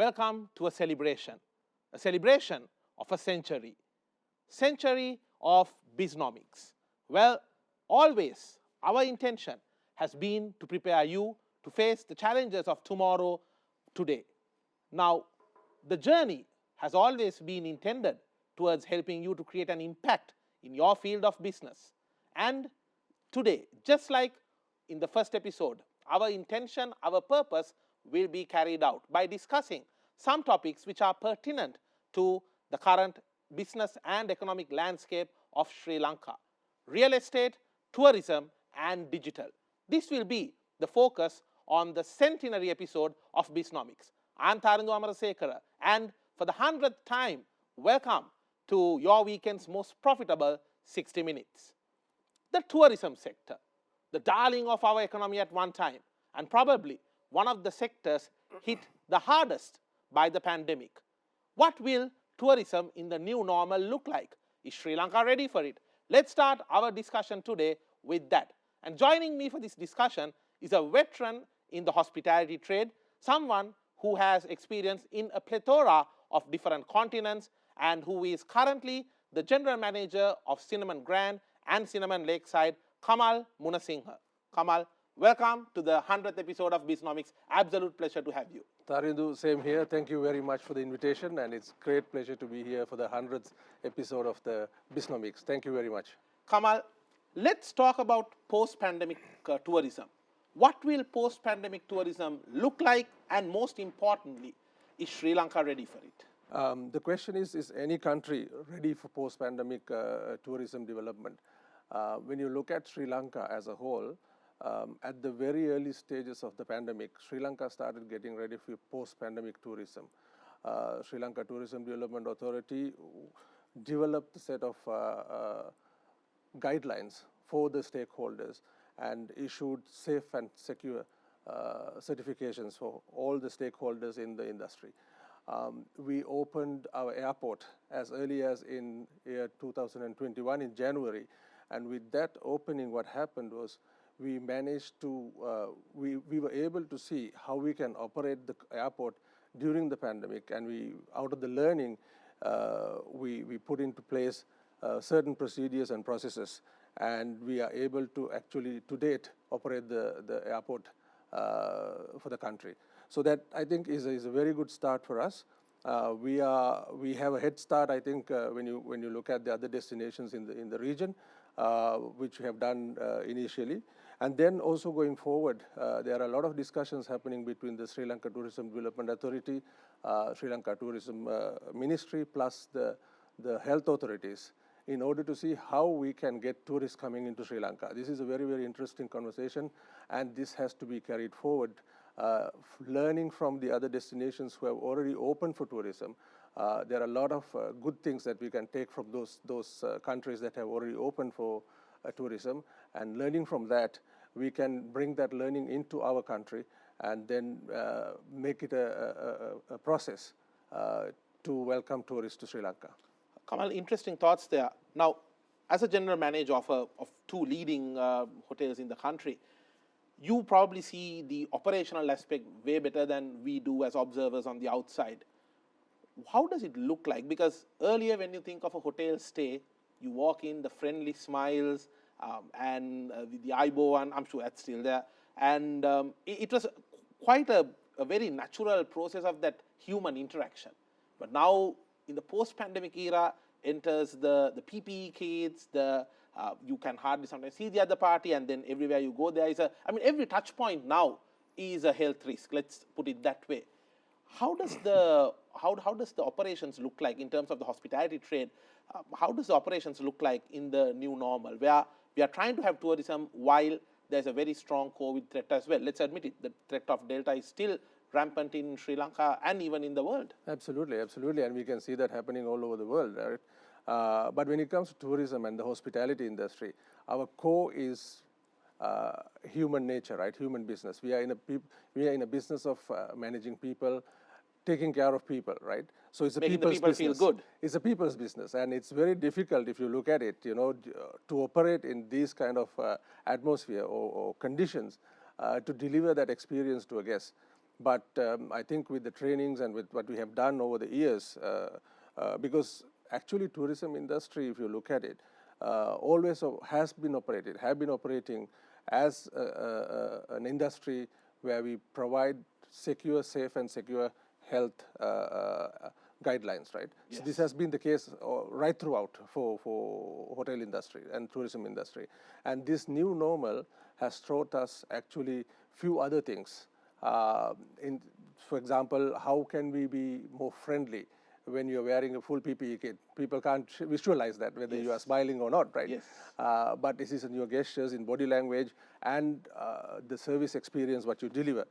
welcome to a celebration of a century of Bisnomics. Well, always our intention has been to prepare you to face the challenges of tomorrow today. Now, the journey has always been intended towards helping you to create an impact in your field of business. And today, just like in the first episode, our intention, our purpose will be carried out by discussing some topics which are pertinent to the current business and economic landscape of Sri Lanka: real estate, tourism, and digital. This will be the focus on the centenary episode of Bisnomics. I'm Tharindu Amarasekara, and for the 100th time, welcome to your weekend's most profitable 60 minutes. The tourism sector, the darling of our economy at one time, and probably one of the sectors hit the hardest by the pandemic. What will tourism in the new normal look like? Is Sri Lanka ready for it? Let's start our discussion today with that. And joining me for this discussion is a veteran in the hospitality trade, someone who has experience in a plethora of different continents and who is currently the general manager of Cinnamon Grand and Cinnamon Lakeside, Kamal Munasinghe. Kamal, welcome to the 100th episode of Bisnomics. Absolute pleasure to have you. Tharindu, same here. Thank you very much for the invitation, and it's a great pleasure to be here for the 100th episode of the Bisnomics. Thank you very much. Kamal, let's talk about post-pandemic tourism. What will post-pandemic tourism look like, and most importantly, is Sri Lanka ready for it? The question is any country ready for post-pandemic tourism development? When you look at Sri Lanka as a whole, at the very early stages of the pandemic, Sri Lanka started getting ready for post-pandemic tourism. Sri Lanka Tourism Development Authority developed a set of guidelines for the stakeholders and issued safe and secure certifications for all the stakeholders in the industry. We opened our airport as early as in year 2021 in January, and with that opening, what happened was we managed to, we were able to see how we can operate the airport during the pandemic, and out of the learning, we put into place certain procedures and processes, and we are able to actually, to date, operate the airport for the country. So that, I think, is a very good start for us. We have a head start, I think, when you look at the other destinations in the region, which we have done initially. And then also going forward, there are a lot of discussions happening between the Sri Lanka Tourism Development Authority, Sri Lanka Tourism Ministry, plus the health authorities, in order to see how we can get tourists coming into Sri Lanka. This is a very, very interesting conversation, and this has to be carried forward. Learning from the other destinations who have already opened for tourism, there are a lot of good things that we can take from those countries that have already opened for tourism, and learning from that, we can bring that learning into our country and then make it a process to welcome tourists to Sri Lanka. Kamal, interesting thoughts there. Now, as a general manager of two leading hotels in the country, you probably see the operational aspect way better than we do as observers on the outside. How does it look like? Because earlier, when you think of a hotel stay, you walk in, the friendly smiles, and the Aibowan, I'm sure that's still there. And it was quite a very natural process of that human interaction. But now, in the post-pandemic era, enters the PPE kits, you can hardly sometimes see the other party, and then everywhere you go, there is every touch point now is a health risk. Let's put it that way. How does the operations look like in terms of the hospitality trade? How does the operations look like in the new normal, where we are trying to have tourism while there's a very strong COVID threat as well? Let's admit it, the threat of Delta is still rampant in Sri Lanka and even in the world. Absolutely, absolutely, and we can see that happening all over the world, right? But when it comes to tourism and the hospitality industry, our core is human nature, right? Human business. We are in a business of managing people, taking care of people, right? So it's a making people's the people business. feel good. It's a people's business, and it's very difficult if you look at it, to operate in these kind of atmosphere or conditions to deliver that experience to a guest. But I think with the trainings and with what we have done over the years, because actually tourism industry, if you look at it, always have been operating as an industry where we provide secure, safe and secure health guidelines, right? Yes. So this has been the case right throughout for hotel industry and tourism industry. And this new normal has taught us actually few other things. For example, how can we be more friendly when you're wearing a full PPE kit? People can't visualize that, whether you are smiling or not, right? Yes. But this is in your gestures, in body language, and the service experience what you deliver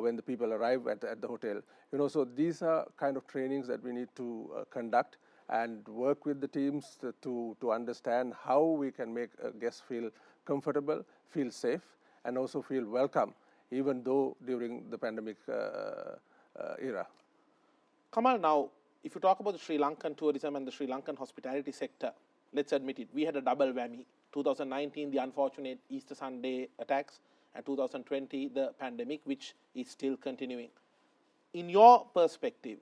when the people arrive at the hotel. So these are kind of trainings that we need to conduct and work with the teams to understand how we can make a guest feel comfortable, feel safe, and also feel welcome, even though during the pandemic era. Kamal, now, if you talk about the Sri Lankan tourism and the Sri Lankan hospitality sector, let's admit it, we had a double whammy. 2019, the unfortunate Easter Sunday attacks, and 2020, the pandemic, which is still continuing. In your perspective,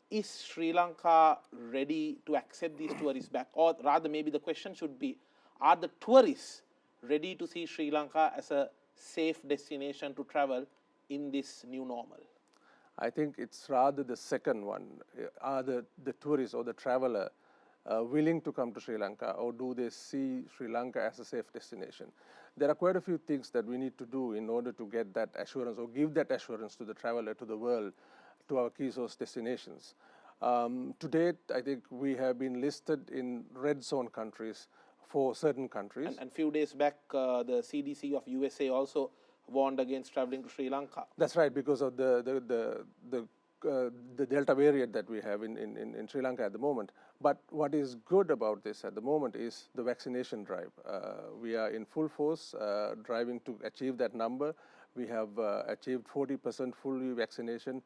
is Sri Lanka ready to accept these tourists back? Or rather, maybe the question should be, are the tourists ready to see Sri Lanka as a safe destination to travel in this new normal? I think it's rather the second one. Are the tourist or the traveler willing to come to Sri Lanka, or do they see Sri Lanka as a safe destination? There are quite a few things that we need to do in order to get that assurance or give that assurance to the traveler, to the world, to our key source destinations. To date, I think we have been listed in red zone countries for certain countries. And few days back, the CDC of USA also warned against traveling to Sri Lanka. That's right, because of the Delta variant that we have in Sri Lanka at the moment. But what is good about this at the moment is the vaccination drive. We are in full force driving to achieve that number. We have achieved 40% fully vaccinated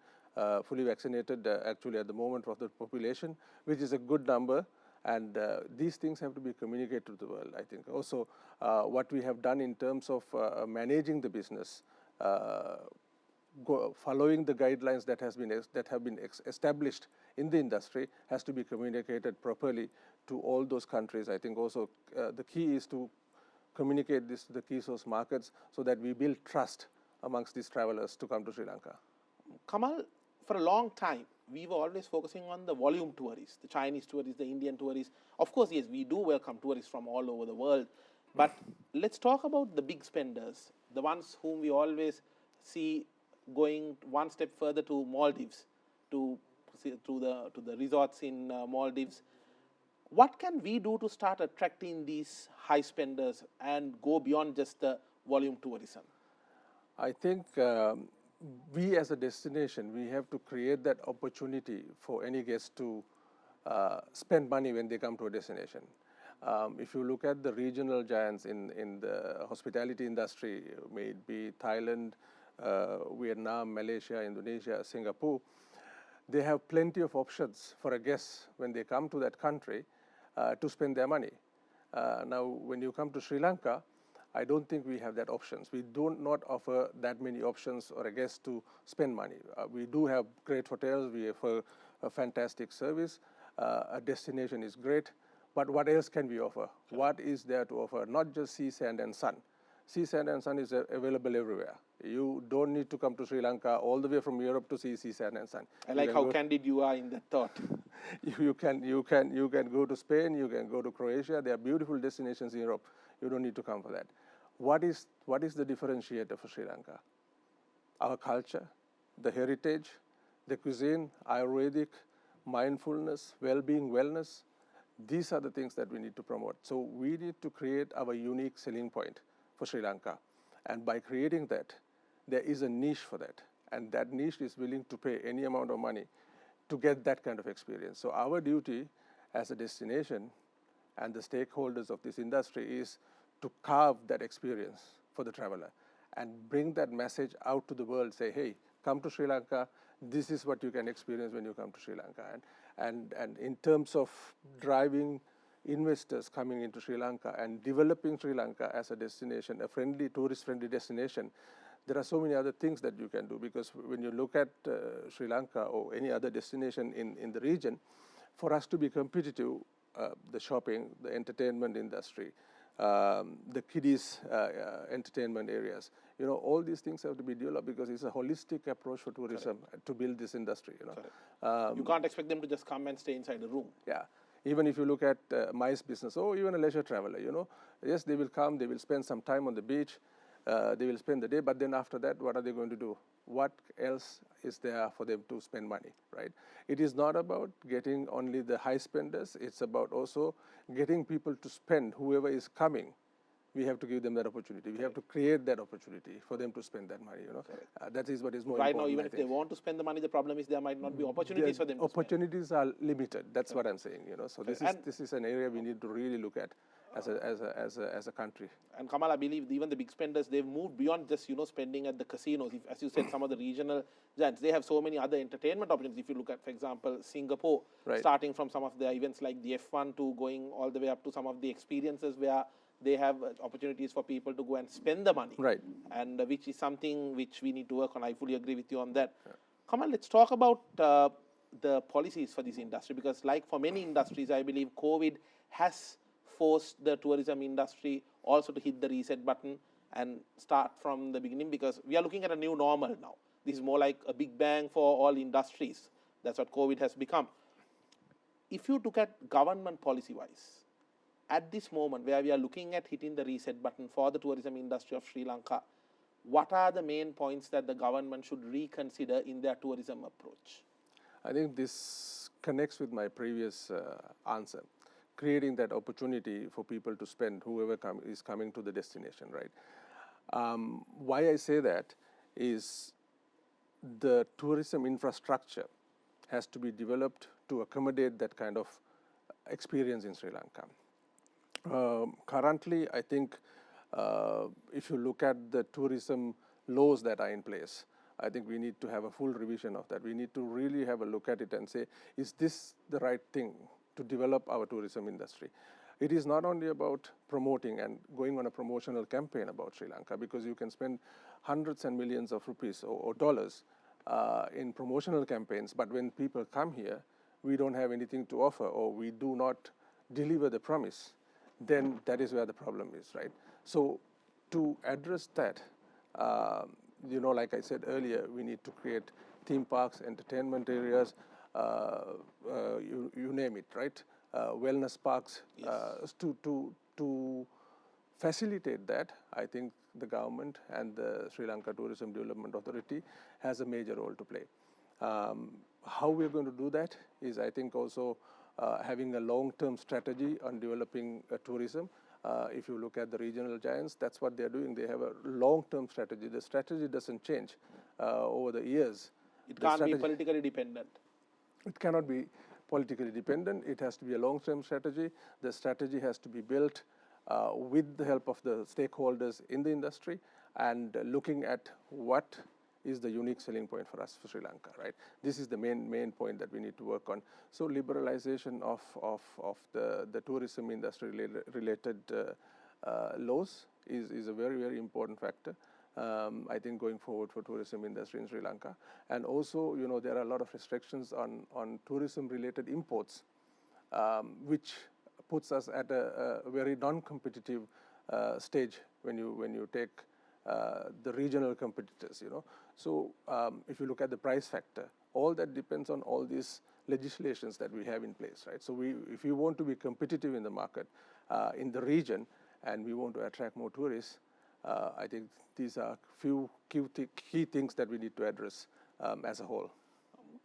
actually at the moment of the population, which is a good number. And these things have to be communicated to the world, I think. Also, what we have done in terms of managing the business, following the guidelines that have been established in the industry, has to be communicated properly to all those countries. I think also the key is to communicate this to the key source markets so that we build trust amongst these travelers to come to Sri Lanka. Kamal, for a long time, we were always focusing on the volume tourists, the Chinese tourists, the Indian tourists. Of course, yes, we do welcome tourists from all over the world. But let's talk about the big spenders, the ones whom we always see going one step further to Maldives, to the resorts in Maldives. What can we do to start attracting these high spenders and go beyond just the volume tourism? I think we as a destination, we have to create that opportunity for any guest to spend money when they come to a destination. If you look at the regional giants in the hospitality industry, may it be Thailand, Vietnam, Malaysia, Indonesia, Singapore, they have plenty of options for a guest when they come to that country to spend their money. Now, when you come to Sri Lanka, I don't think we have that options. We do not offer that many options for a guest to spend money. We do have great hotels. We offer a fantastic service. A destination is great. But what else can we offer? Sure. What is there to offer? Not just sea, sand, and sun. Sea, sand, and sun is available everywhere. You don't need to come to Sri Lanka all the way from Europe to see sea, sand, and sun. I like how candid you are in that thought. You can go to Spain. You can go to Croatia. There are beautiful destinations in Europe. You don't need to come for that. What is the differentiator for Sri Lanka? Our culture, the heritage, the cuisine, Ayurvedic, mindfulness, well-being, wellness. These are the things that we need to promote. So we need to create our unique selling point for Sri Lanka. And by creating that, there is a niche for that. And that niche is willing to pay any amount of money to get that kind of experience. So our duty as a destination and the stakeholders of this industry is to carve that experience for the traveler and bring that message out to the world. Say, hey, come to Sri Lanka. This is what you can experience when you come to Sri Lanka. And in terms of driving investors coming into Sri Lanka and developing Sri Lanka as a destination, a friendly, tourist-friendly destination, there are so many other things that you can do, because when you look at Sri Lanka or any other destination in the region, for us to be competitive, the shopping, the entertainment industry, the kiddies entertainment areas, all these things have to be developed, because it's a holistic approach for tourism to build this industry. You can't expect them to just come and stay inside a room. Yeah. Even if you look at MICE business or even a leisure traveler, yes, they will come, they will spend some time on the beach, they will spend the day, but then after that, what are they going to do? What else is there for them to spend money, right? It is not about getting only the high spenders. It's about also getting people to spend. Whoever is coming, we have to give them that opportunity. We have to create that opportunity for them to spend that money. That is what is more right important. Right now, even if they want to spend the money, the problem is there might not be opportunities for them. Opportunities are limited. That's what I'm saying. So this is an area we need to really look at as a country. And Kamal, I believe even the big spenders, they've moved beyond just spending at the casinos. If, as you said, some of the regional giants, they have so many other entertainment opportunities. If you look at, for example, Singapore, starting from some of their events like the F1 to going all the way up to some of the experiences where they have opportunities for people to go and spend the money, right? And which is something which we need to work on. I fully agree with you on that. Yeah. Kamal, let's talk about the policies for this industry, because like for many industries, I believe COVID has forced the tourism industry also to hit the reset button and start from the beginning, because we are looking at a new normal now. This is more like a big bang for all industries. That's what COVID has become. If you look at government policy-wise, at this moment where we are looking at hitting the reset button for the tourism industry of Sri Lanka, what are the main points that the government should reconsider in their tourism approach? I think this connects with my previous answer, creating that opportunity for people to spend, whoever is coming to the destination, right? Why I say that is the tourism infrastructure has to be developed to accommodate that kind of experience in Sri Lanka. Currently, I think if you look at the tourism laws that are in place, I think we need to have a full revision of that. We need to really have a look at it and say, is this the right thing to develop our tourism industry? It is not only about promoting and going on a promotional campaign about Sri Lanka, because you can spend hundreds and millions of rupees or dollars in promotional campaigns, but when people come here, we don't have anything to offer, or we do not deliver the promise, then that is where the problem is, right? So to address that, like I said earlier, we need to create theme parks, entertainment areas, you name it, right? Wellness parks. Yes. To facilitate that, I think the government and the Sri Lanka Tourism Development Authority has a major role to play. How we're going to do that is, I think, also having a long-term strategy on developing tourism. If you look at the regional giants, that's what they're doing. They have a long-term strategy. The strategy doesn't change over the years. It can't be politically dependent. It cannot be politically dependent. It has to be a long-term strategy. The strategy has to be built with the help of the stakeholders in the industry, and looking at what is the unique selling point for us for Sri Lanka, right? This is the main point that we need to work on. So liberalization of the tourism industry related laws is a very, very important factor, I think, going forward for tourism industry in Sri Lanka. And also, there are a lot of restrictions on tourism related imports, which puts us at a very non-competitive stage when you take the regional competitors, So if you look at the price factor, all that depends on all these legislations that we have in place, right? So if we want to be competitive in the market, in the region, and we want to attract more tourists, I think these are few key things that we need to address as a whole.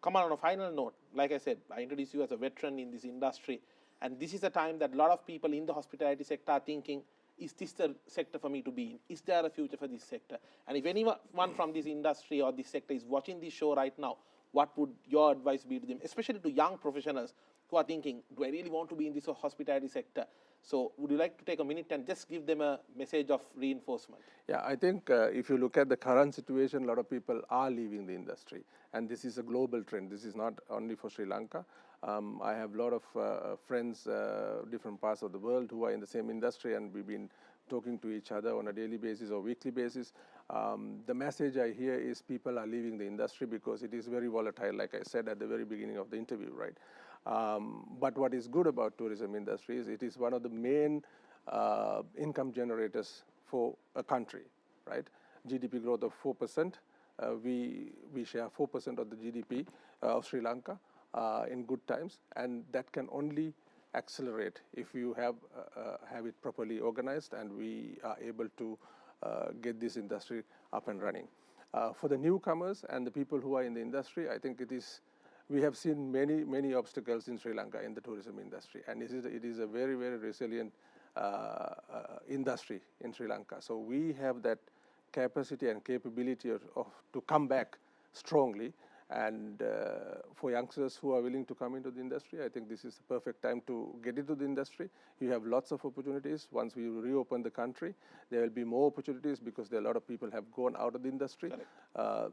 Kamal, on a final note, like I said, I introduced you as a veteran in this industry, and this is a time that a lot of people in the hospitality sector are thinking, is this the sector for me to be in? Is there a future for this sector? And if anyone from this industry or this sector is watching this show right now, what would your advice be to them, especially to young professionals who are thinking, do I really want to be in this hospitality sector? So would you like to take a minute and just give them a message of reinforcement? Yeah, I think if you look at the current situation, a lot of people are leaving the industry. And this is a global trend. This is not only for Sri Lanka. I have a lot of friends, different parts of the world, who are in the same industry, and we've been talking to each other on a daily basis or weekly basis. The message I hear is people are leaving the industry because it is very volatile, like I said at the very beginning of the interview, right? But what is good about tourism industry is it is one of the main income generators for a country, right? GDP growth of 4%. We share 4% of the GDP of Sri Lanka in good times, and that can only accelerate if you have it properly organized and we are able to get this industry up and running. For the newcomers and the people who are in the industry, I think we have seen many obstacles in Sri Lanka in the tourism industry, and it is a very, very resilient industry in Sri Lanka. So we have that capacity and capability to come back strongly. And for youngsters who are willing to come into the industry, I think this is the perfect time to get into the industry. You have lots of opportunities. Once we reopen the country, there will be more opportunities because there are a lot of people have gone out of the industry.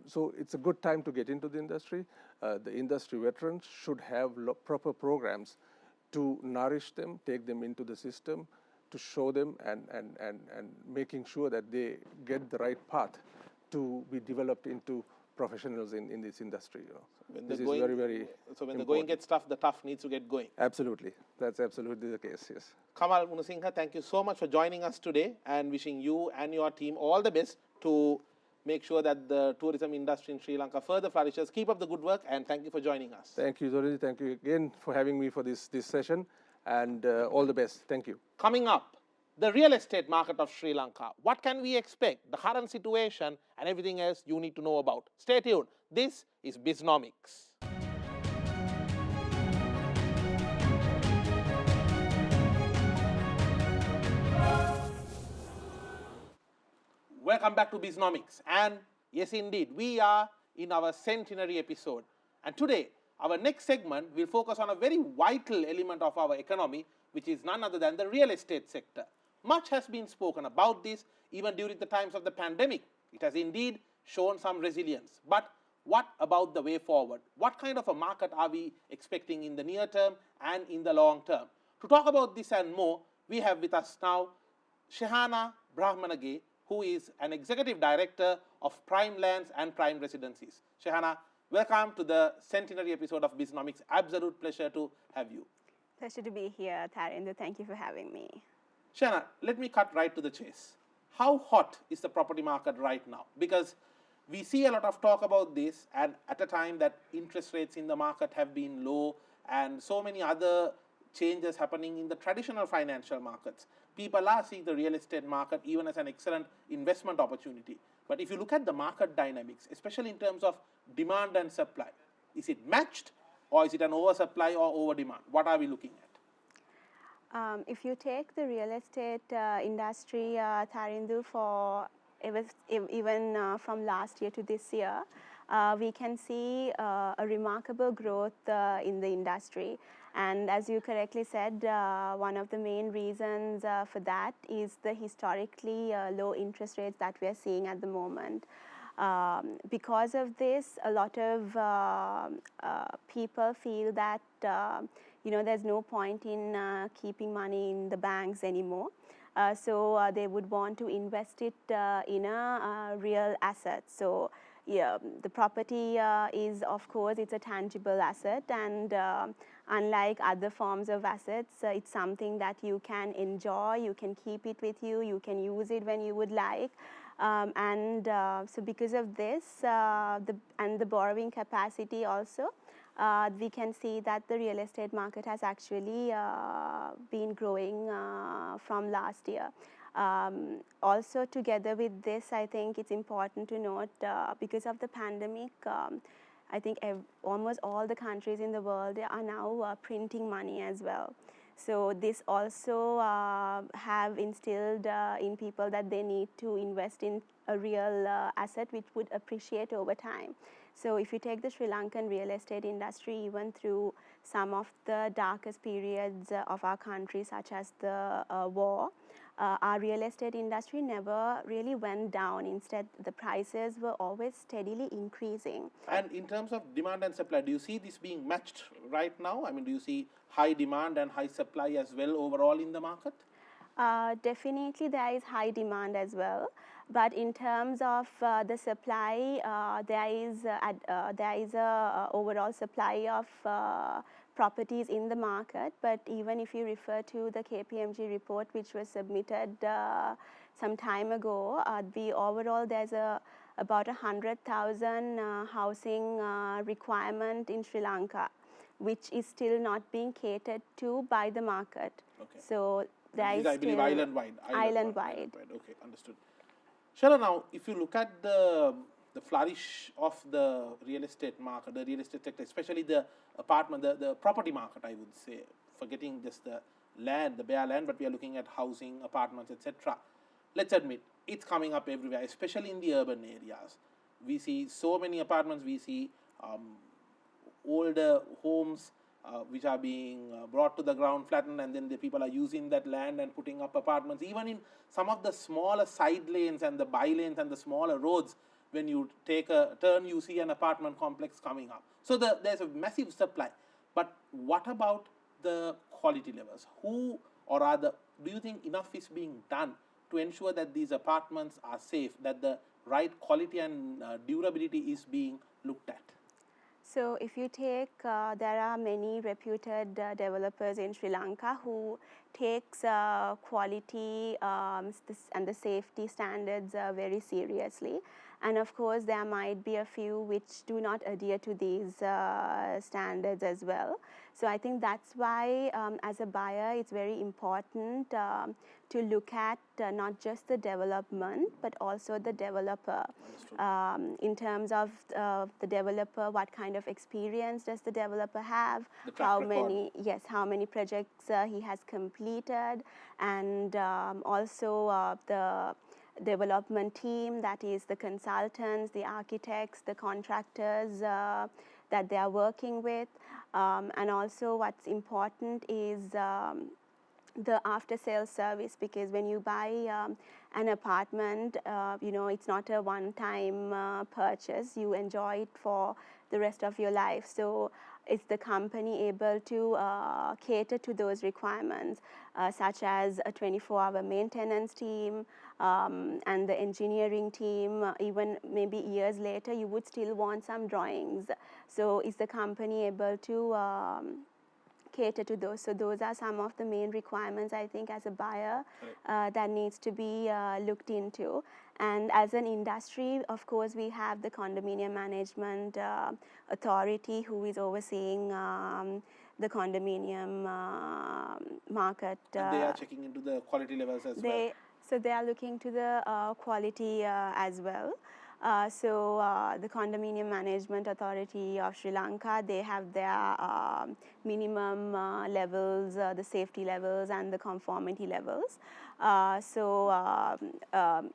So it's a good time to get into the industry. The industry veterans should have proper programs to nourish them, take them into the system, to show them and making sure that they get the right path to be developed into professionals in this industry. This is very, very So when important. the going gets tough, the tough needs to get going. Absolutely. That's absolutely the case, yes. Kamal Munasinghe, thank you so much for joining us today and wishing you and your team all the best to make sure that the tourism industry in Sri Lanka further flourishes. Keep up the good work and thank you for joining us. Thank you, Zoriji. Thank you again for having me for this session, and all the best. Thank you. Coming up, the real estate market of Sri Lanka. What can we expect? The current situation and everything else you need to know about. Stay tuned. This is Bisnomics. Welcome back to Bisnomics. And yes, indeed, we are in our centenary episode. And today, our next segment will focus on a very vital element of our economy, which is none other than the real estate sector. Much has been spoken about this even during the times of the pandemic. It has indeed shown some resilience. But what about the way forward? What kind of a market are we expecting in the near term and in the long term? To talk about this and more, we have with us now Shehana Brahmanage, who is an executive director of Prime Lands and Prime Residencies. Shehana, welcome to the centenary episode of Bisnomics. Absolute pleasure to have you. Pleasure to be here, Tharinder. Thank you for having me. Shehana, let me cut right to the chase. How hot is the property market right now? Because we see a lot of talk about this, and at a time that interest rates in the market have been low and so many other changes happening in the traditional financial markets. People are seeing the real estate market even as an excellent investment opportunity. But if you look at the market dynamics, especially in terms of demand and supply, is it matched or is it an oversupply or over demand? What are we looking at? If you take the real estate industry, Tharindu, even from last year to this year, we can see a remarkable growth in the industry. And as you correctly said, one of the main reasons for that is the historically low interest rates that we are seeing at the moment. Because of this, a lot of people feel that there's no point in keeping money in the banks anymore. So they would want to invest it in a real asset. So yeah, the property is, of course, it's a tangible asset, and unlike other forms of assets, it's something that you can enjoy, you can keep it with you, you can use it when you would like. So because of this, and the borrowing capacity also, we can see that the real estate market has actually been growing from last year. Also, together with this, I think it's important to note, because of the pandemic, I think almost all the countries in the world are now printing money as well. So this also have instilled in people that they need to invest in a real asset which would appreciate over time. So if you take the Sri Lankan real estate industry, even through some of the darkest periods of our country, such as the war, our real estate industry never really went down. Instead, the prices were always steadily increasing. And in terms of demand and supply, do you see this being matched right now? I mean, do you see high demand and high supply as well overall in the market? Definitely there is high demand as well, but in terms of the supply, there is a overall supply of properties in the market. But even if you refer to the KPMG report which was submitted some time ago, the overall there's about 100,000 housing requirement in Sri Lanka, which is still not being catered to by the market. Okay. So there is I believe island-wide. Island-wide. Okay, understood. Shara, now if you look at the flourish of the real estate market, the real estate sector, especially the apartment, the property market, I would say, forgetting just the land, the bare land, but we are looking at housing, apartments, etc. Let's admit, it's coming up everywhere, especially in the urban areas. We see so many apartments, we see older homes which are being brought to the ground, flattened, and then the people are using that land and putting up apartments. Even in some of the smaller side lanes and the by lanes and the smaller roads, when you take a turn, you see an apartment complex coming up. So there's a massive supply. But what about the quality levels? Who or rather, do you think enough is being done to ensure that these apartments are safe, that the right quality and durability is being looked at? So if you take, there are many reputed developers in Sri Lanka who takes quality and the safety standards very seriously. And of course, there might be a few which do not adhere to these standards as well. So I think that's why, as a buyer, it's very important to look at not just the development, but also the developer. In terms of the developer, what kind of experience does the developer have? How many projects he has completed, and also the development team, that is the consultants, the architects, the contractors that they are working with. And also what's important is the after sales service, because when you buy an apartment, it's not a one-time purchase. You enjoy it for the rest of your life. So is the company able to cater to those requirements, such as a 24-hour maintenance team and the engineering team? Even maybe years later, you would still want some drawings. So is the company able to cater to those? So those are some of the main requirements, I think, as a buyer that needs to be looked into. And as an industry, of course, we have the condominium management authority who is overseeing the condominium market. And they are checking into the quality levels as well. So they are looking to the quality as well. The Condominium Management Authority of Sri Lanka, they have their minimum levels, the safety levels and the conformity levels.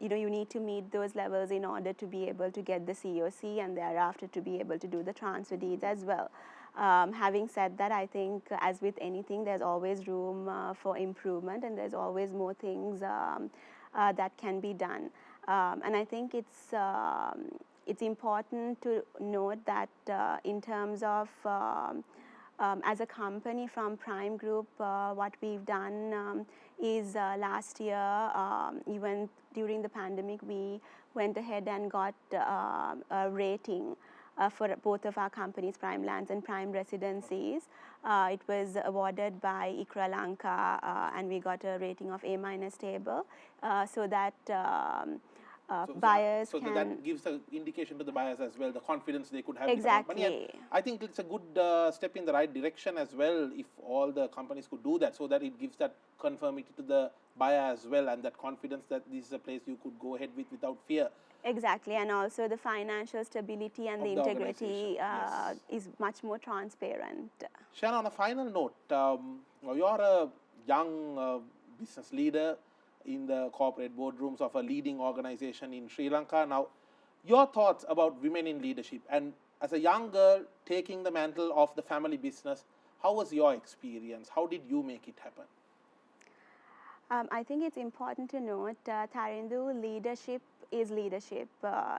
You need to meet those levels in order to be able to get the COC and thereafter to be able to do the transfer deeds as well. Having said that, I think as with anything, there's always room for improvement, and there's always more things that can be done. And I think it's important to note that in terms of as a company from Prime Group, what we've done is last year, even during the pandemic, we went ahead and got a rating for both of our companies, Prime Lands and Prime Residencies. It was awarded by ICRA Lanka, and we got a rating of A- stable, so that buyers can... So that gives an indication to the buyers as well, the confidence they could have. Exactly. In the company. And I think it's a good step in the right direction as well, if all the companies could do that, so that it gives that conformity to the buyer as well, and that confidence that this is a place you could go ahead with without fear. Exactly, and also the financial stability and the integrity is much more transparent. Shanna, on a final note, you're a young business leader in the corporate boardrooms of a leading organization in Sri Lanka. Now, your thoughts about women in leadership, and as a young girl taking the mantle of the family business, how was your experience? How did you make it happen? I think it's important to note, Tharindu, leadership is leadership.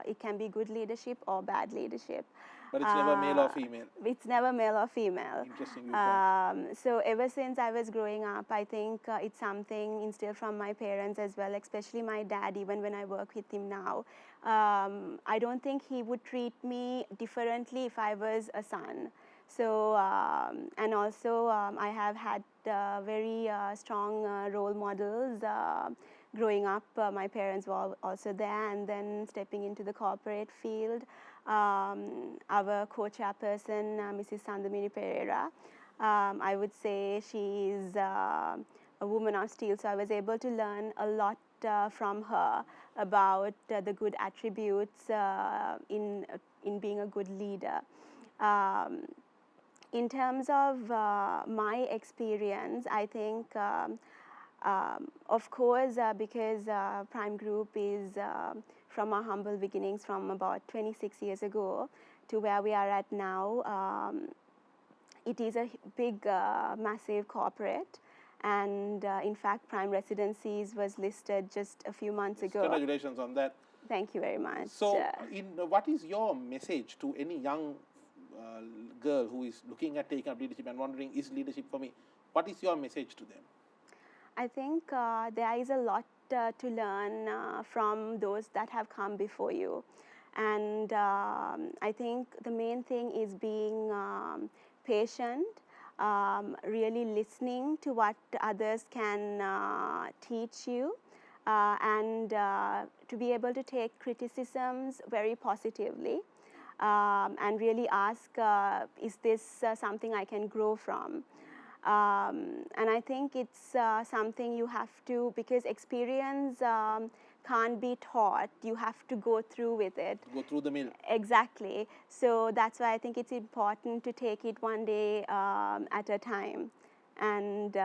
It can be good leadership or bad leadership. But it's never male or female. It's never male or female. Interesting viewpoint. So ever since I was growing up, I think it's something instilled from my parents as well, especially my dad, even when I work with him now. I don't think he would treat me differently if I was a son. So, and also I have had very strong role models. Growing up, my parents were also there, and then stepping into the corporate field. Our co-chairperson, Mrs. Sandhamini Pereira, I would say she's a woman of steel, so I was able to learn a lot from her about the good attributes in being a good leader. In terms of my experience, I think, of course, because Prime Group is from our humble beginnings from about 26 years ago to where we are at now, it is a big, massive corporate. And in fact, Prime Residencies was listed just a few months ago. Congratulations on that. Thank you very much. So, what is your message to any young girl who is looking at taking up leadership and wondering, is leadership for me? What is your message to them? I think there is a lot to learn from those that have come before you. And I think the main thing is being patient, really listening to what others can teach you, and to be able to take criticisms very positively, and really ask, is this something I can grow from? And I think it's something you have to, because experience can't be taught, you have to go through with it. Go through the mill. Exactly. So that's why I think it's important to take it one day at a time. And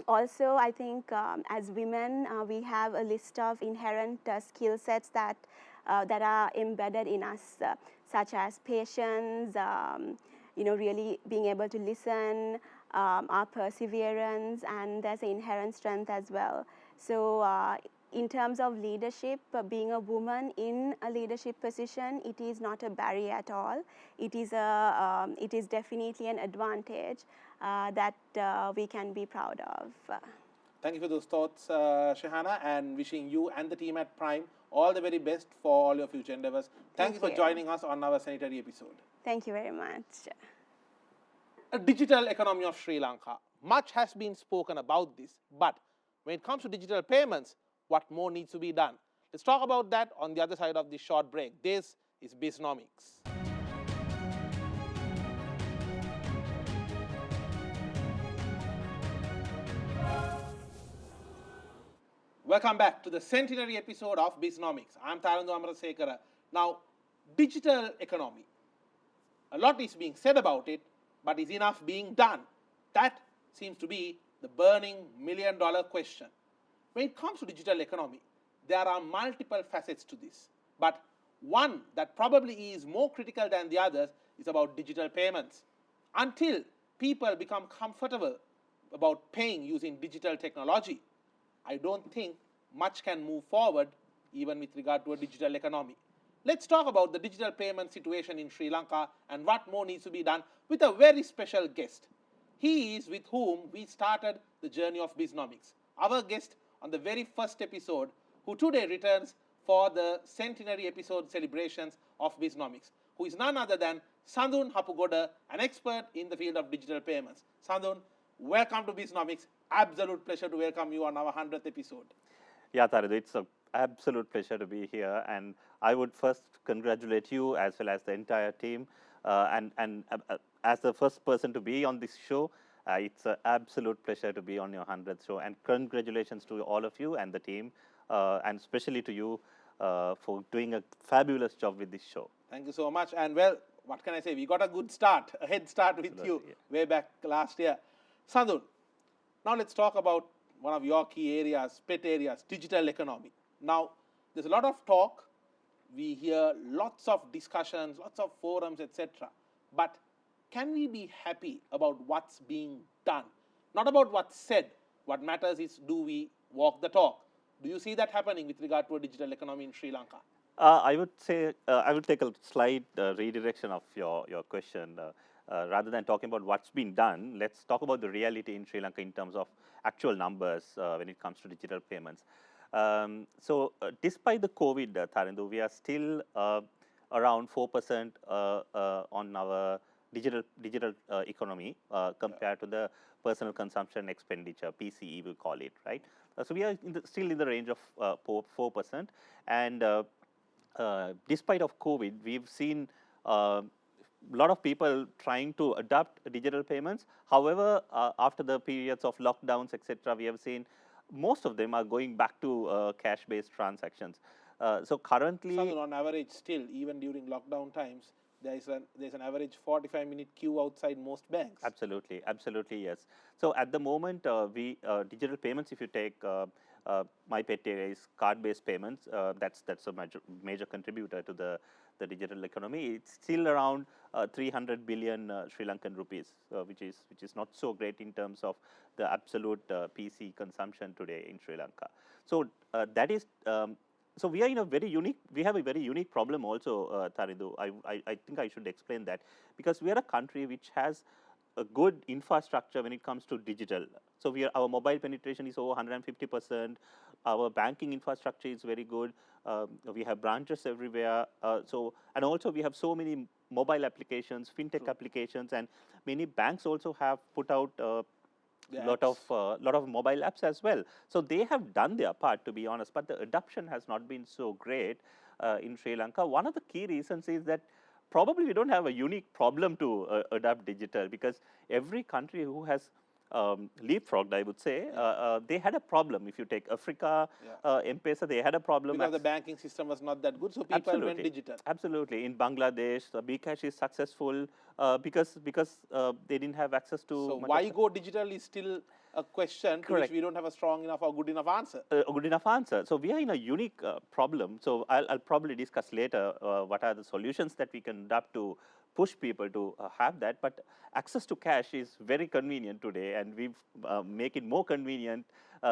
also, I think as women, we have a list of inherent skill sets that are embedded in us, such as patience, really being able to listen, our perseverance, and there's an inherent strength as well. So in terms of leadership, being a woman in a leadership position, it is not a barrier at all. It is definitely an advantage that we can be proud of. Thank you for those thoughts, Shehana, and wishing you and the team at Prime all the very best for all your future endeavors. Thank you for joining us on our sanitary episode. Thank you very much. A digital economy of Sri Lanka. Much has been spoken about this, but when it comes to digital payments, what more needs to be done? Let's talk about that on the other side of this short break. This is Bisnomics. Welcome back to the centenary episode of Bisnomics. I'm Tharandu Amarasekara. Now, digital economy. A lot is being said about it, but is enough being done? That seems to be the burning million-dollar question. When it comes to digital economy, there are multiple facets to this. But one that probably is more critical than the others is about digital payments. Until people become comfortable about paying using digital technology, I don't think much can move forward even with regard to a digital economy. Let's talk about the digital payment situation in Sri Lanka and what more needs to be done with a very special guest. He is with whom we started the journey of Bisnomics. Our guest on the very first episode, who today returns for the centenary episode celebrations of Bisnomics, who is none other than Sandun Hapugoda, an expert in the field of digital payments. Sandun, welcome to Bisnomics. Absolute pleasure to welcome you on our 100th episode. Yeah, Tharandu, it's an absolute pleasure to be here, and I would first congratulate you as well as the entire team. And as the first person to be on this show, it's an absolute pleasure to be on your 100th show. And congratulations to all of you and the team, and especially to you for doing a fabulous job with this show. Thank you so much. And well, what can I say? We got a good start, a head start with Absolutely, you yeah. way back last year. Sandun, now let's talk about one of your key areas, pet areas, digital economy. Now, there's a lot of talk. We hear lots of discussions, lots of forums, etc. But can we be happy about what's being done? Not about what's said. What matters is, do we walk the talk? Do you see that happening with regard to a digital economy in Sri Lanka? I would say I would take a slight redirection of your question. Rather than talking about what's been done, let's talk about the reality in Sri Lanka in terms of actual numbers when it comes to digital payments. Despite the COVID, Tharindu, we are still around 4% on our digital economy compared to the personal consumption expenditure, PCE we call it, right? So we are still in the range of 4%, and despite of COVID, we've seen a lot of people trying to adopt digital payments. However, after the periods of lockdowns, etc., we have seen most of them are going back to cash-based transactions. So currently, Sadhu, on average, still even during lockdown times, there's an average 45-minute queue outside most banks. absolutely, absolutely, yes. So at the moment, we digital payments. If you take my pet area is card-based payments. That's a major contributor to the digital economy. It's still around 300 billion Sri Lankan rupees, which is not so great in terms of the absolute PC consumption today in Sri Lanka. So that is. So we are in a very unique. We have a very unique problem also, Tharindu. I think I should explain that, because we are a country which has a good infrastructure when it comes to digital. So our mobile penetration is over 150%. Our banking infrastructure is very good. We have branches everywhere. And also we have so many mobile applications, fintech applications, and many banks also have put out lot of mobile apps as well. So they have done their part, to be honest, but the adoption has not been so great in Sri Lanka. One of the key reasons is that probably we don't have a unique problem to adopt digital, because every country who has leapfrogged, I would say, they had a problem. If you take Africa, M-Pesa, they had a problem. Because the banking system was not that good, so people went digital. Absolutely. In Bangladesh, the bKash is successful because they didn't have access to. So why go digital is still a question to which we don't have a strong enough or good enough answer. Good enough answer. So we are in a unique problem. So I'll probably discuss later what are the solutions that we can adopt to push people to have that. But access to cash is very convenient today, and we make it more convenient.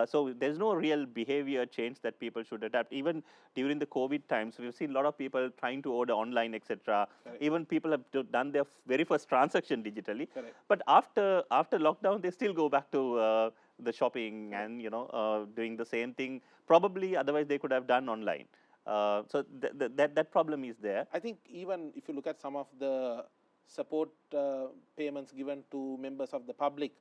So there's no real behavior change that people should adapt. Even during the COVID times, we've seen a lot of people trying to order online, etc. Even people have done their very first transaction digitally. But after lockdown, they still go back to the shopping and doing the same thing. Probably otherwise they could have done online. So that problem is there. I think even if you look at some of the support payments given to members of the public,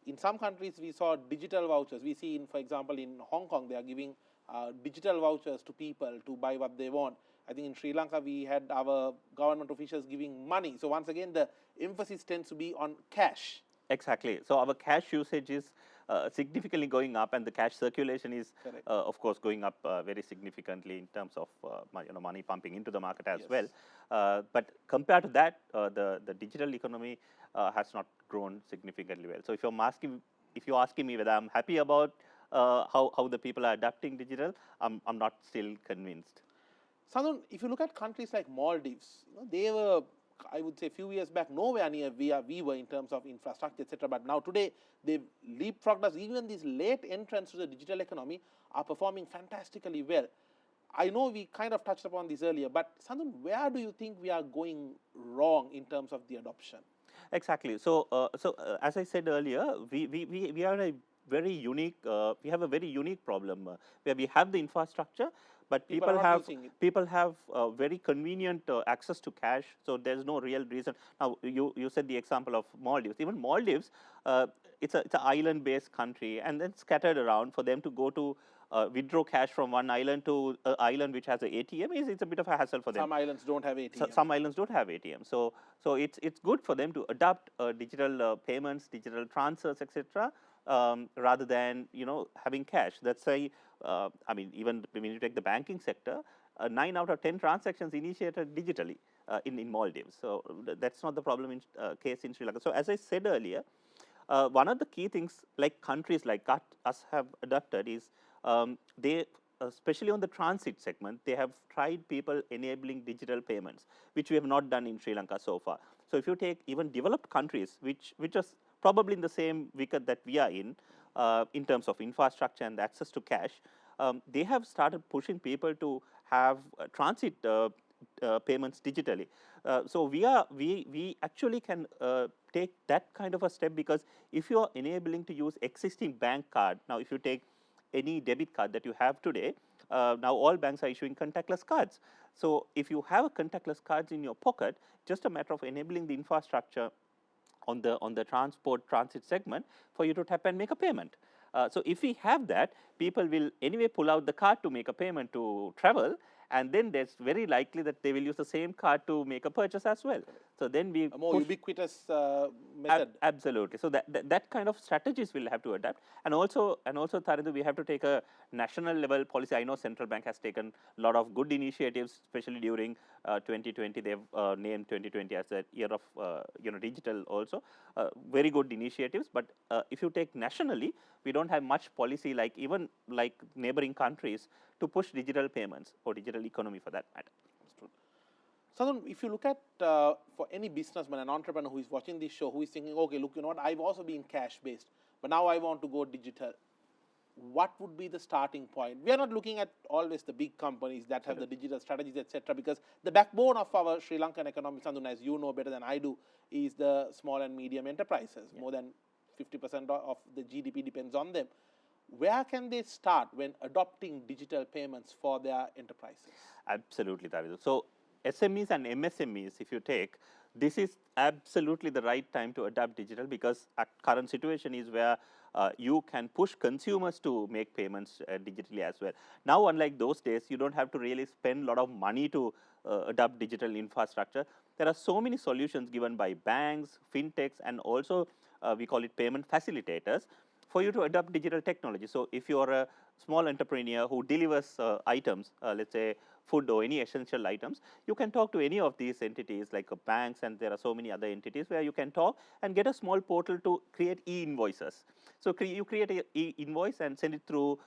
in some countries we saw digital vouchers. We see, for example, in Hong Kong, they are giving digital vouchers to people to buy what they want. I think in Sri Lanka, we had our government officials giving money. So once again, the emphasis tends to be on cash. Exactly. So our cash usage is significantly going up, and the cash circulation is, of course, going up very significantly in terms of money pumping into the market as well. But compared to that, the digital economy has not grown significantly well. So if you're asking me whether I'm happy about how the people are adapting digital, I'm not still convinced. Sandhu, if you look at countries like Maldives, they were, I would say, a few years back, nowhere near we were in terms of infrastructure, etc. But now today, they've leapfrogged us. Even these late entrants to the digital economy are performing fantastically well. I know we kind of touched upon this earlier, but Sandhu, where do you think we are going wrong in terms of the adoption? Exactly. So, as I said earlier, we are a very unique. We have a very unique problem where we have the infrastructure, but people have very convenient access to cash. So there's no real reason. Now you said the example of Maldives. Even Maldives, it's an island-based country, and then scattered around. For them to go to withdraw cash from one island to an island which has an ATM it's a bit of a hassle for them. Some islands don't have ATM. Some islands don't have ATM. So it's good for them to adopt digital payments, digital transfers, etc. Rather than having cash. That's why I mean, even when you take the banking sector, 9 out of 10 transactions initiated digitally in Maldives. So that's not the problem in case in Sri Lanka. So as I said earlier, one of the key things like countries like us have adopted is they, especially on the transit segment, they have tried people enabling digital payments, which we have not done in Sri Lanka so far. So if you take even developed countries, which are probably in the same wicket that we are in terms of infrastructure and access to cash, they have started pushing people to have transit payments digitally. So we actually can take that kind of a step, because if you are enabling to use existing bank card, now if you take any debit card that you have today, now all banks are issuing contactless cards. So if you have a contactless cards in your pocket, just a matter of enabling the infrastructure on the transit segment for you to tap and make a payment. So if we have that, people will anyway pull out the card to make a payment to travel, and then there's very likely that they will use the same card to make a purchase as well. So then we A more ubiquitous method. Absolutely. So that kind of strategies we'll have to adapt, and also Tharindu, we have to take a national level policy. I know central bank has taken a lot of good initiatives, especially during 2020. They've named 2020 as the year of digital. Also, very good initiatives. But if you take nationally, we don't have much policy like even like neighboring countries to push digital payments or digital economy for that matter. Sadhan, if you look at for any businessman, an entrepreneur who is watching this show, who is thinking, okay, look, you know what, I've also been cash-based, but now I want to go digital. What would be the starting point? We are not looking at always the big companies that have the digital strategies, etc., because the backbone of our Sri Lankan economy, Sadhan, as you know better than I do, is the small and medium enterprises. Yeah. More than 50% of the GDP depends on them. Where can they start when adopting digital payments for their enterprises? Absolutely, Tharindu. So SMEs and MSMEs, if you take, this is absolutely the right time to adopt digital, because our current situation is where you can push consumers to make payments digitally as well. Now, unlike those days, you don't have to really spend a lot of money to adopt digital infrastructure. There are so many solutions given by banks, fintechs, and also we call it payment facilitators for you to adopt digital technology. So if you are a small entrepreneur who delivers items, let's say food or any essential items, you can talk to any of these entities like banks, and there are so many other entities where you can talk and get a small portal to create e-invoices. So you create an e-invoice and send it through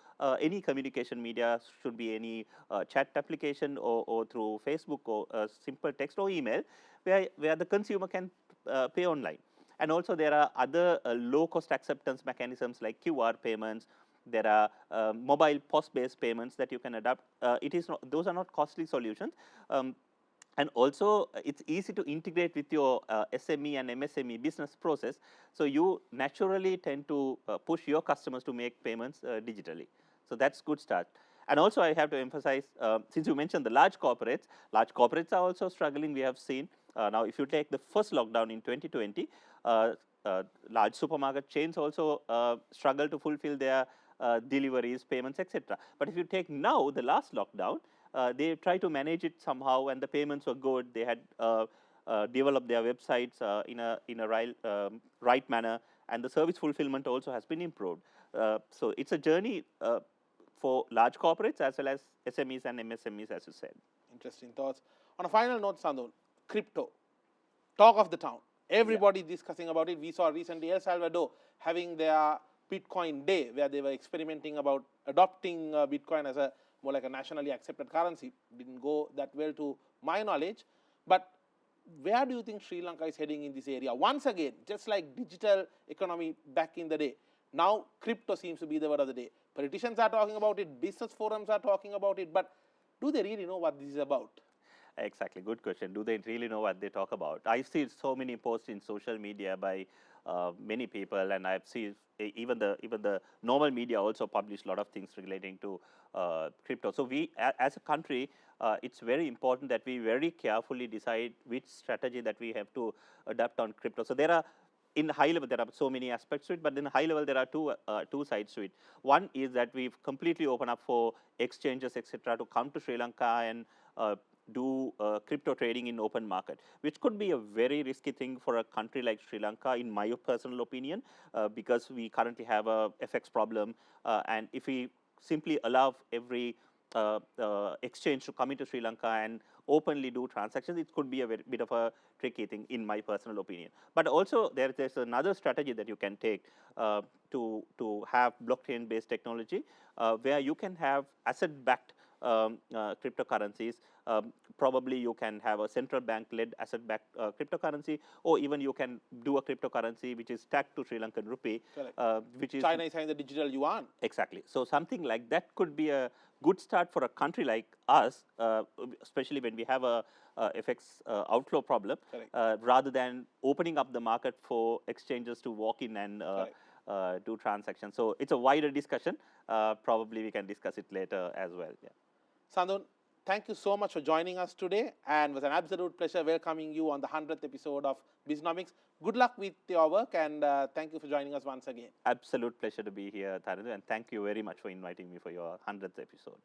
any communication media, should be any chat application or through Facebook or simple text or email, where the consumer can pay online. And also there are other low-cost acceptance mechanisms like QR payments. There are mobile POS-based payments that you can adopt. Those are not costly solutions. And also, it's easy to integrate with your SME and MSME business process. So you naturally tend to push your customers to make payments digitally. So that's good start. And also, I have to emphasize, since you mentioned the large corporates are also struggling. We have seen now, if you take the first lockdown in 2020, large supermarket chains also struggle to fulfill their deliveries, payments, etc. But if you take now the last lockdown, they try to manage it somehow, and the payments were good. They had developed their websites in a right manner, and the service fulfillment also has been improved. So it's a journey for large corporates as well as SMEs and MSMEs, as you said. Interesting thoughts. On a final note, Sadhan, crypto, talk of the town. Everybody discussing about it. We saw recently El Salvador having their Bitcoin day, where they were experimenting about adopting Bitcoin as a more like a nationally accepted currency. Didn't go that well to my knowledge. But where do you think Sri Lanka is heading in this area? Once again, just like digital economy back in the day, now crypto seems to be the word of the day. Politicians are talking about it, business forums are talking about it, but do they really know what this is about? Exactly, good question. Do they really know what they talk about? I've seen so many posts in social media by many people, and I've seen even the normal media also publish a lot of things relating to crypto. So we, as a country, it's very important that we very carefully decide which strategy that we have to adopt on crypto. So there are, in high level, there are so many aspects to it, but in high level, there are two sides to it. One is that we've completely opened up for exchanges, etc., to come to Sri Lanka and do crypto trading in open market, which could be a very risky thing for a country like Sri Lanka, in my personal opinion, because we currently have a FX problem, and if we simply allow every exchange to come into Sri Lanka and openly do transactions, it could be a bit of a tricky thing, in my personal opinion. But also there's another strategy that you can take to have blockchain-based technology, where you can have asset-backed cryptocurrencies. Probably you can have a central bank-led asset-backed cryptocurrency, or even you can do a cryptocurrency which is tagged to Sri Lankan rupee, which is China is having the digital yuan. exactly. So something like that could be a good start for a country like us, especially when we have a FX outflow problem, rather than opening up the market for exchanges to walk in and do transactions. So it's a wider discussion. Probably we can discuss it later as well. Yeah. Sandun, thank you so much for joining us today, and it was an absolute pleasure welcoming you on the 100th episode of Bisnomics. Good luck with your work, and thank you for joining us once again. Absolute pleasure to be here, Tharindu, and thank you very much for inviting me for your 100th episode.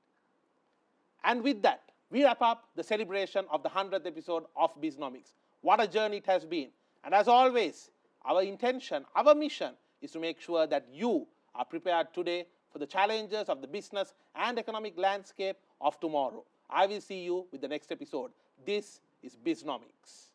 And with that, we wrap up the celebration of the 100th episode of Bisnomics. What a journey it has been. And as always, our intention, our mission is to make sure that you are prepared today for the challenges of the business and economic landscape of tomorrow. I will see you with the next episode. This is Bisnomics.